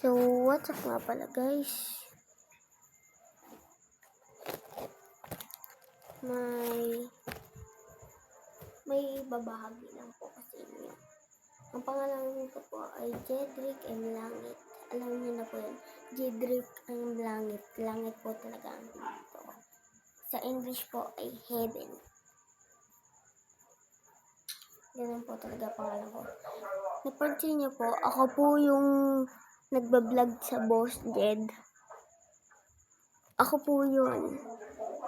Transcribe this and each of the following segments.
So, what's up nga pala guys? May babahagi lang po kasi inyo. Ang pangalan ko po ay Jedrick M. Langit. Alam niyo na po yun. Jedrick M. Langit. Langit po talaga ang dito. Sa English po ay heaven. Ganun po talaga pangalan ko. Napansin niyo po, ako po yung nagbablog sa Boss Jed. Ako po yun.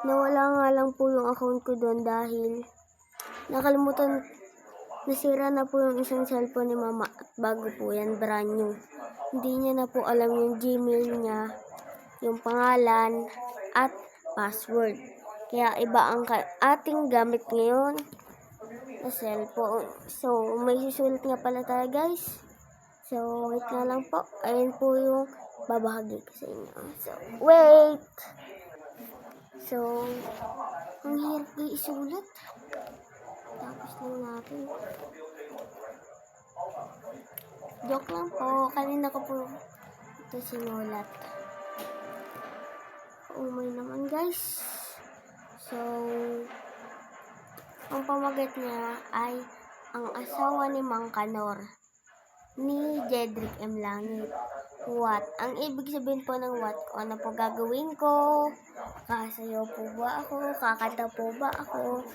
Nawala nga lang po yung account ko doon dahil nakalimutan, nasira na po yung isang cellphone ni mama at bago po yan, brand new. Hindi niya na po alam yung Gmail niya, yung pangalan at password. Kaya iba ang ating gamit ngayon na cellphone. So, may susulit nga pala tayo guys. So, wait nga lang po. Ayun po yung babahagi ko sa inyo. So, wait! So, ang hirap kayo isulat. Tapos lang natin. Joke lang po. Kanina ko po ito sinulat. Umay naman guys. So, ang pamagat niya ay ang asawa ni Mang Kanor ni Jedrick M. Langit. What? Ang ibig sabihin po ng what? Ano po gagawin ko? Kasayaw po ba ako? Kakanta po ba ako?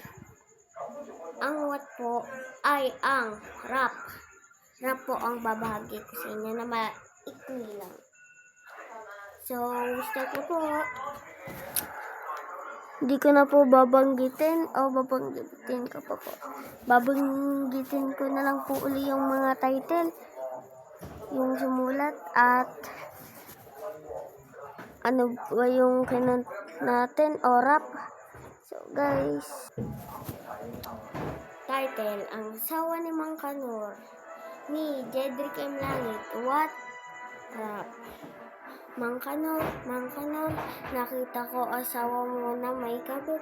Ang what po ay ang rap. Rap po ang babahagi ko sa inyo na maikli lang. So, start na po. Hindi ko na po babanggitin o babanggitin ko pa po. Babanggitin ko na lang po uli yung mga title, yung sumulat at ano ba yung kinant natin o rap. So guys, title, ang asawa ni Mang Kanor ni Jedrick M. Langit. What? Rap. Mang Kanor, nakita ko asawa mo na may kabit.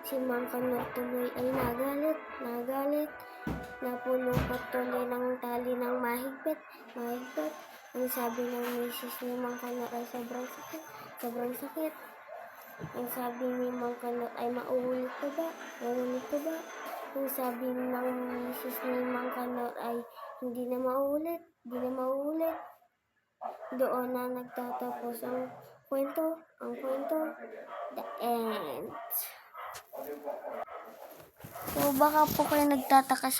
Si Mang Kanor tuloy ay nagalit. Napulong patuloy ng tali ng mahigpit. Ang sabi ng misis ni Mang Kanor ay sobrang sakit. Ang sabi ni Mang Kanor ay mauulit ko ba? Ang sabi ng misis ni Mang Kanor ay hindi na mauulit. Doon na nagtatapos ang kwento. The end. So, baka po kayo nagtatapos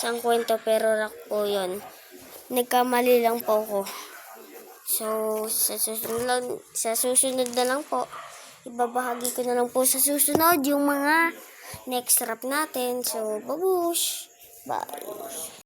ang kwento pero rock po yun. Nagkamali lang po ako. So, sa susunod na lang po, ibabahagi ko na lang po sa susunod yung mga next rap natin. So, babush! Bye!